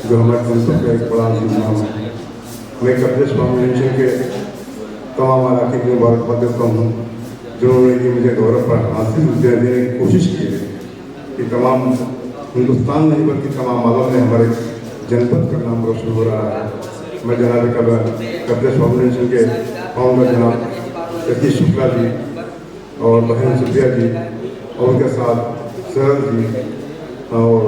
जो हमारे संसद का एक बड़ा नाम है। मैं कपिलेश फाउंडेशन के तमाम अराकी को मुबारकबाद देता हूँ जिन्होंने ये मुझे गौरव पर हासिल देने की कोशिश की है कि तमाम हिंदुस्तान नहीं बल्कि तमाम आलम में हमारे जनपद का नाम रोशन हो रहा है। मैं जनाब कपिलेश फाउंडेशन के फाउंडर जनाब सतीश शुक्ला जी और बहन सुप्रिया जी और उनके साथ सरल जी और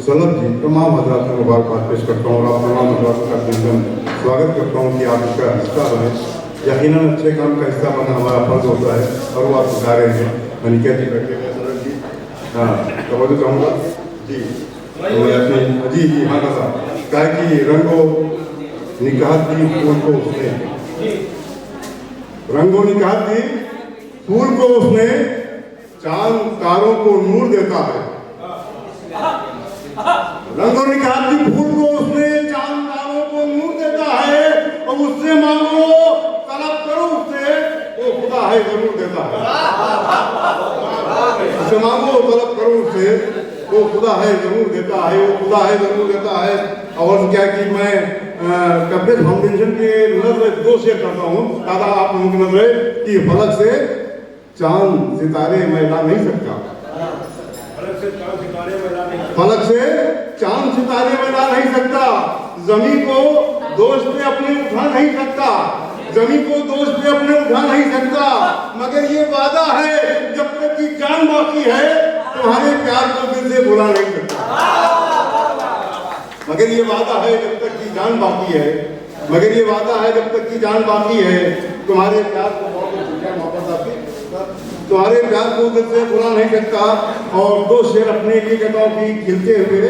सनत जी तमाम हजरात को मुबारकबाद पेश करता हूँ और आप तमाम हजरात का दिलजन स्वागत करता हूँ कि आप इसका हिस्सा बने। यकीनन अच्छे काम का हिस्सा बनना हमारा फर्ज होता है और वो आप सिखा रहे हैं। मनिका जी बैठे हैं, सरल जी हाँ तो चाहूँगा जी मैं अपनी जी जी हाँ का कहा कि रंगो निकाह दी फूल को उसने, रंगो निकाह दी फूल को उसने, चांद तारों को नूर देता है। रंगो निकाह दी फूल को उसने, चांद तारों को नूर देता है और उससे मांगो तलब करो उससे, वो खुदा है जरूर देता है। उससे मांगो तलब करो उससे, वो खुदा है जरूर देता है, वो खुदा है जरूर देता है। और क्या कि मैं कपिलेश फाउंडेशन के नजर दो शेयर करता हूँ दादा आप लोगों की नजर कि फलक से चांद सितारे मैं ला नहीं सकता, फलक से चांद सितारे में ला नहीं सकता, जमीन को दोष पे अपने उठा नहीं सकता, जमीन को दोष पे अपने उठा नहीं सकता, मगर ये वादा है जब तक की जान बाकी है तुम्हारे प्यार को दिल से भुला नहीं सकता। मगर ये वादा है जब तक की जान बाकी है, मगर ये वादा है जब तक की जान बाकी है तुम्हारे प्यार को तुम्हारे प्यार को दिल से भुला नहीं सकता। और दो शेर अपने लिए कहता हूँ कि खिलते हुए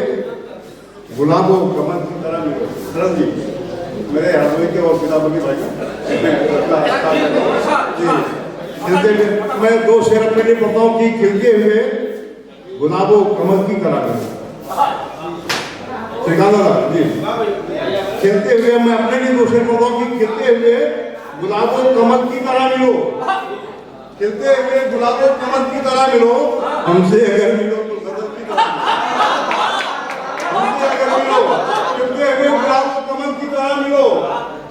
गुलाबों कमल की तरह मिलो। सरल जी मेरे हरदोई के और किताबों के भाई खिलते हुए मैं दो शेर अपने लिए पढ़ता हूँ कि खिलते हुए गुलाबों कमल की तरह मिलो। जी खिलते हुए मैं अपने लिए दो शेर पढ़ता हूँ कि खिलते हुए गुलाबों कमल की तरह मिलो, खिलते हुए गुलाबों कमल की तरह मिलो, हमसे अगर मिलो तो गजब की तरह हमसे अगर मिलो, खिलते हुए गुलाबों कमल की तरह मिलो,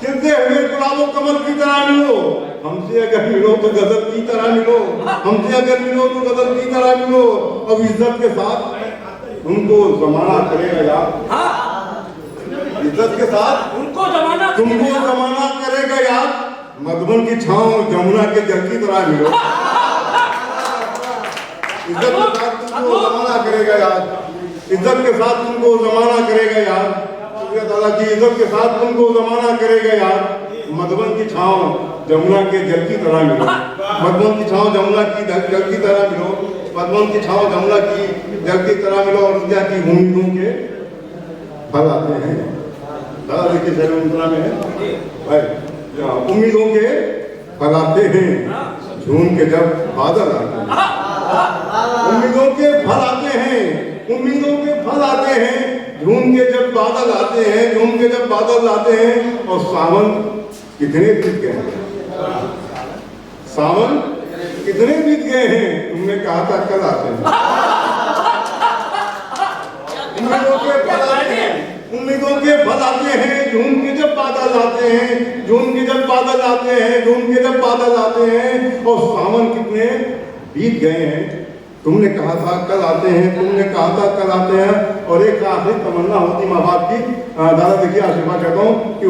खिलते हुए गुलाबों कमल की तरह मिलो, हमसे अगर मिलो तो गजब की तरह मिलो, हमसे अगर मिलो तो गजब की तरह मिलो। अब इज्जत के साथ उनको जमाना करेगा यार, इज्जत के साथ तुमको जमाना करेगा यार, मधुबन की छांव जमुना के जल की तरह मिलो। इज्जत के साथ तुमको जमाना करेगा यार, इज्जत के साथ तुमको जमाना करेगा यार, दादा की इज्जत के साथ तुमको जमाना करेगा यार, मधुबन की छांव जमुना के जल की तरह मिलो, मधुबन की छांव जमुना की जल की तरह मिलो, मधुबन की छांव जमुना की जल की तरह मिलो। और क्या की उम्मीदों के फल आते हैं, दादा देखिए शहर में है भाई, उम्मीदों के फल आते हैं झूम के जब बादल आते हैं, उम्मीदों के फल आते हैं, उम्मीदों के फल आते हैं झूम के जब बादल आते हैं, झूम के जब बादल आते हैं। और सावन कितने बीत गए हैं, सावन कितने बीत गए हैं, तुमने कहा था कल आते हैं। उम्मीदों के फल आते हैं, उम्मीदों के फल आते हैं झूम के जब बादल आते हैं, झूम के जब बादल आते हैं, झूम के जब बादल आते हैं। और सावन कितने बीत गए हैं, तुमने कहा था कल आते हैं, तुमने कहा था कल आते हैं। और एक आखिरी तमन्ना होती माँ बाप की, दादा देखिए आशीर्वाद कहता हूँ कि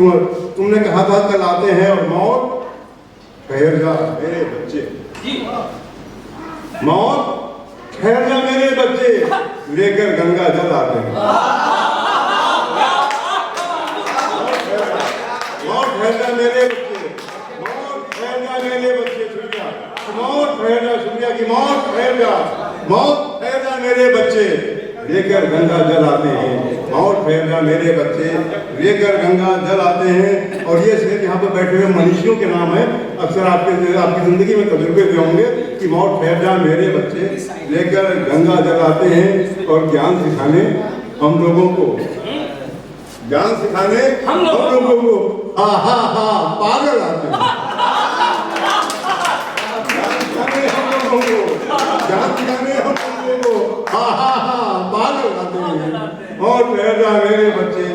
तुमने कहा था कल आते हैं और मौत ठहर जा मेरे बच्चे, मौत ठहर जा मेरे बच्चे, लेकर गंगा जल आते हैं। मौत ठहर जा मेरे बच्चे, मौत ठहर जा मेरे बच्चे, शुक्रिया मौत ठहर जा, शुक्रिया की मौत ठहर जा, मौत ठहर जा मेरे बच्चे, लेकर गंगा जल आते हैं, मौत ठहर जा मेरे बच्चे, लेकर गंगा जल आते हैं। और ये शेर यहाँ पर बैठे हुए मनीषियों के नाम है, अक्सर आपकी जिंदगी में तजुर्बे हुए होंगे कि मौत ठहर जा मेरे बच्चे, लेकर गंगा जल आते हैं। और ज्ञान सिखाने हम लोगों को, ज्ञान सिखाने हम लोगों को हा हा हा पागल आते हैं, ज्ञान सिखाने हम लोगों को, ज्ञान सिखाने हम लोगों को हा हा हा पागल आते हैं। और ठहर जा मेरे बच्चे,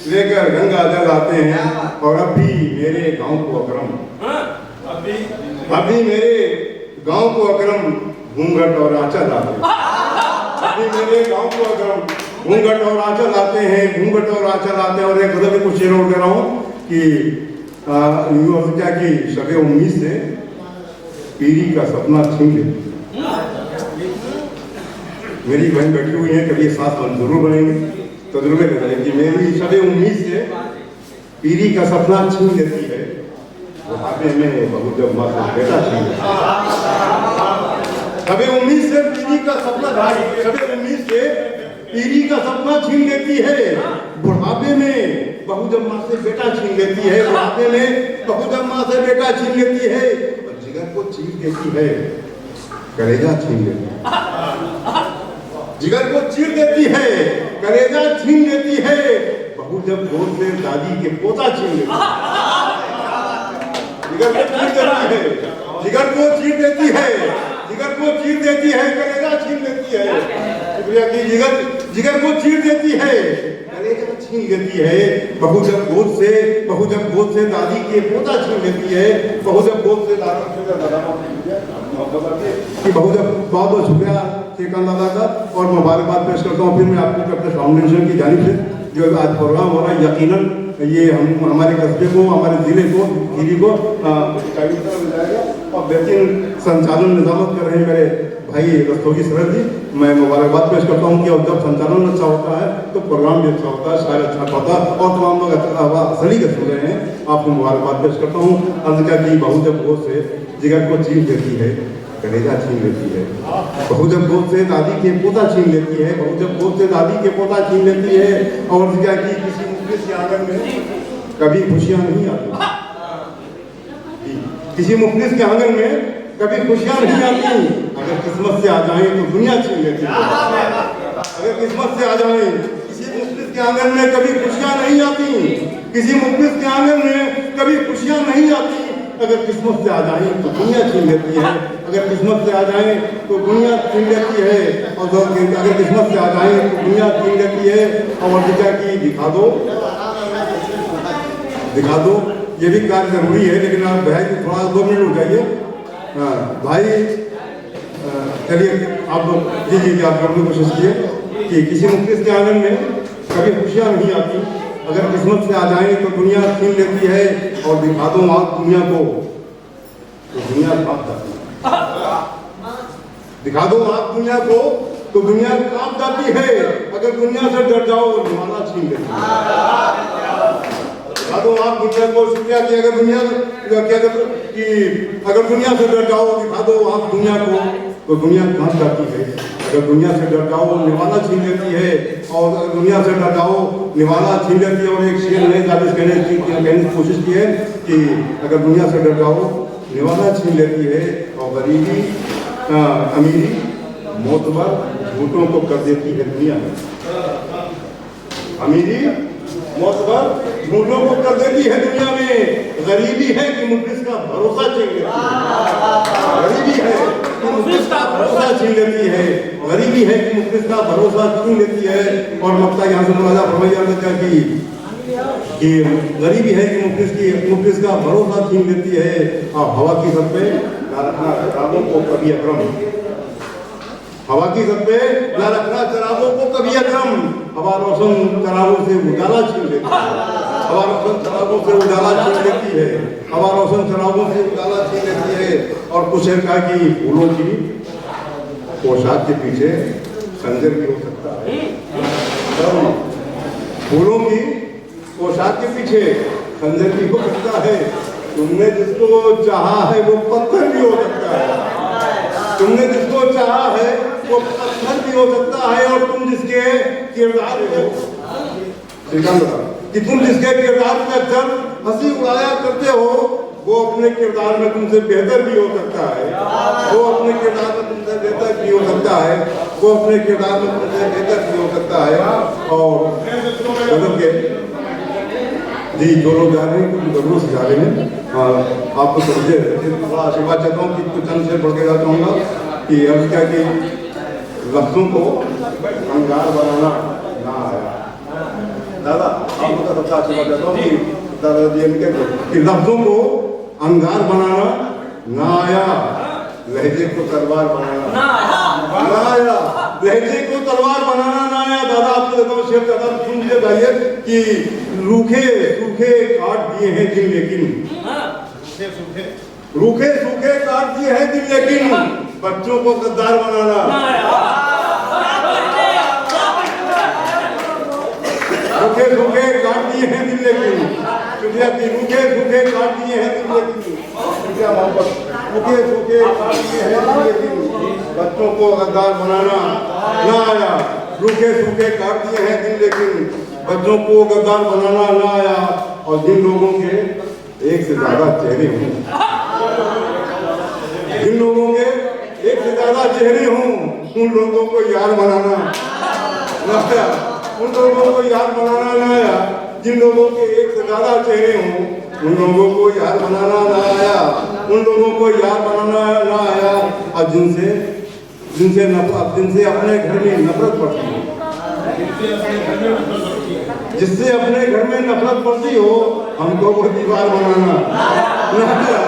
लेकर गंगा जल आते हैं और अब भी मेरे गांव को अकरम, अभी मेरे गांव को अकरम घूंघट और आंचल आते हैं, अभी मेरे गांव को अकरम घूंघट और आंचल आते हैं, घूंघट और आंचल आते हैं। और एक मतलब कुछ शेर और कह रहा हूँ कि क्या कि शबे उम्मीद से पीरी का सपना छीन लेती। मेरी बहन बैठी हुई है, कभी साथ हम जरूर बनेंगे, तजुर्बे करेंगे कि मेरी शबे उम्मीद से पीरी का सपना छीन लेती है, बुढ़ापे में बहू जब माँ से बेटा छीन लेती है। शबे उम्मीद से पीरी का सपना, शबे उम्मीद से पीरी का सपना छीन लेती है, बुढ़ापे में बहू जब माँ से बेटा छीन लेती है, बुढ़ापे में बहू जब माँ से बेटा छीन लेती है, और जिगर को चीर देती है, कलेजा छीन लेती है, जिगर को चीर देती है, कलेजा छीन लेती है, बहू जब गोद से दादी के पोता छीन लेती है, जिगर को चीर देती है, जिगर को चीर देती है, जिगर को चीर देती है, कलेजा छीन लेती है। शुक्रिया की जिगर को चीर देती है, कलेजा छीन लेती है, बहू जब गोद से दादी के पोता छीन लेती है, बहू जब गोद से दादी कि बहू जब बहुत बहुत शुक्रिया श्रीकांत दादा का, और मुबारकबाद पेश करता हूँ फिर मैं आपको अपने फाउंडेशन की जानिब से जो आज प्रोग्राम हो रहा है, यकीनन ये हम हमारे कस्बे को, हमारे जिले को, खीरी को जाएगा। और बेहतरीन संचालन निजामत कर रहे हैं मेरे भाई रस्तोगी सरल जी, मैं मुबारकबाद पेश करता हूँ कि जब संचालन अच्छा होता है तो प्रोग्राम भी अच्छा होता है, शायद अच्छा होता है, और तमाम लोग असली के सुन रहे हैं, आपको मुबारकबाद पेश करता हूँ। अर्ज क्या कि बहू जब गोद से जिगर को छीन लेती है, कलेजा छीन लेती है, बहू जब गोद से दादी के पोता छीन लेती है, बहू जब गोद से दादी के पोता छीन लेती है, और क्या कि किसी मुखलिस के आंगन में कभी खुशियां नहीं आती, किसी मुखलिस के आंगन में कभी खुशियां नहीं आती, अगर किस्मत से आ जाए तो दुनिया छीन लेती है, अगर किस्मत से आ जाए किसी मुखलिस के आंगन में कभी खुशियां नहीं आती, किसी मुखलिस के आंगन में कभी खुशियां नहीं आती, अगर किस्मत से आ जाए तो दुनिया छीन लेती है, अगर किस्मत से आ जाए तो दुनिया छीन लेती है, और अगर किस्मत से आ जाए तो दुनिया छीन लेती है। और क्या कि दिखा दो ये भी कार्य जरूरी है, लेकिन आप भाई थोड़ा 2 मिनट उठ जाइए। हाँ भाई चलिए आप जी आप करने की कोशिश कीजिए कि किसी मुखलिस के आंगन में कभी खुशियाँ नहीं आती, अगर किस्मत से आ जाए तो दुनिया छीन लेती है, और दिखा दो आप दुनिया को तो दुनिया कांप जाती है, दिखा दो आप दुनिया को तो दुनिया कांप जाती है, अगर दुनिया से डर जाओ तो जमाना छीन लेती है। दिखा दो आप दुनिया को, शुक्रिया कि अगर दुनिया कि अगर दुनिया से डर जाओ, दिखा दो आप दुनिया को तो दुनिया कांप जाती है, अगर दुनिया से डर जाओ निवाला छीन लेती है, और अगर दुनिया से डर जाओ निवाला छीन लेती है। और एक शेर ने कहने की कोशिश की है कि अगर दुनिया से डर जाओ निवाला छीन लेती है, और गरीबी अमीरी मोतबर झूठों को कर देती है दुनिया में, अमीरी मोतबर झूठों को कर देती है दुनिया में, गरीबी है कि मुखलिस का भरोसा छीन लेती है, गरीबी है कि मुखलिस का भरोसा छीन लेती है, गरीबी है कि मुखलिस का भरोसा छीन लेती है। और मक्ता यहाँ से मुलाजा फरमाइया क्या कि गरीबी है कि मुखलिस का भरोसा छीन लेती है, और हवा की सत पे ना रखना चरागों को कभी अकरम, हवा की सत पे ना रखना चरागों को कभी अकरम, हवा रोशन चरागों से उजाला छीन लेती है, हवा रोशन चरागों से उजाला छीन लेती है, हवा रोशन चरागों से उजाला छीन लेती है। और कुछ है कहा कि फूलों की पोशाक के पीछे खंजर भी हो सकता है, फूलों की पोशाक के पीछे खंजर भी हो सकता है, तुमने जिसको चाहा है वो पत्थर भी हो सकता है, तुमने जिसको चाहा है वो पत्थर भी हो सकता है, और तुम जिसके किरदार कि तुम जिसके किरदार में अक्सर हंसी उड़ाया करते हो, वो अपने किरदार में तुमसे बेहतर भी हो सकता है, वो अपने किरदार में तुमसे बेहतर भी हो सकता है, वो अपने किरदार में तुमसे बेहतर भी हो सकता है। और मतलब के जी जो लोग जा रहे हैं कुछ जरूर से जा रहे हैं, आपको समझे थोड़ा आशीर्वाद चाहता हूँ कि कुछ चंद से बढ़ के जाना चाहूँगा कि अर्ज क्या कि लफ्जों को अंगार बनाना ना आया। दादा आपको साथ बताता हूँ कि दादाजी ने क्या कि लफ्जों को अंगार बनाना ना आया, लहजे को तलवार बनाना ना आया, लहजे को तलवार बनाना ना आया। दादा आपको देता हूँ शेर दादा सुन लीजिए भाई कि रूखे सूखे काट दिए हैं दिल लेकिन रूखे सूखे काट दिए हैं दिल लेकिन बच्चों को गद्दार बनाना रूखे सूखे काट दिए हैं दिल लेकिन शुक्रिया की रूखे सूखे काट दिए हैं दिल लेकिन शुक्रिया मोहब्बत रूखे सूखे काट दिए हैं दिल लेकिन बच्चों को गद्दार बनाना ना आया, रूखे सूखे काट दिए हैं दिल लेकिन बच्चों को गद्दार बनाना ना आया। और जिन लोगों के एक से ज्यादा चेहरे हों, जिन लोगों के एक से ज्यादा चेहरे हों उन लोगों को यार बनाना ना आया, उन लोगों को यार बनाना ना आया। जिन लोगों के एक से ज्यादा चेहरे हों उन लोगों को यार बनाना ना आया, उन लोगों को यार बनाना ना आया। और जिनसे अपने घर में नफरत बढ़ती है, जिससे अपने घर में नफरत बढ़ती हो हमको वो दीवार बनाना ना आया,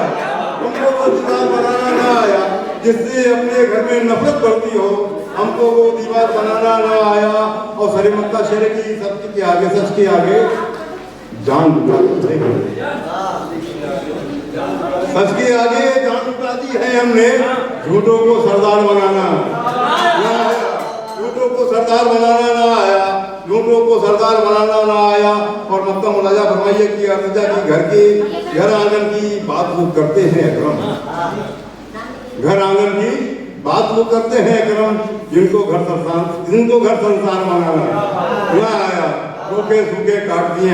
हमको वो दीवार बनाना ना आया। जिससे अपने घर में नफरत बढ़ती हो हमको वो दीवार बनाना ना आया। और सलीमत्ता शेर की सत्य के आगे सच के आगे जान लुटाती है, सच के आगे जान लुटाती है हमने। झूठों को सरदार बनाना ना आया, झूठों को सरदार बनाना ना आया, झूठों को सरदार बनाना ना आया। और मतलब मुलाजा फरमाइए कि अर्जा की घर आंगन की बात वो करते हैं अकरम, घर आंगन की बात वो करते हैं अकरम। जिनको घर संसार बनाना ना आया, रूखे सूखे काट दिए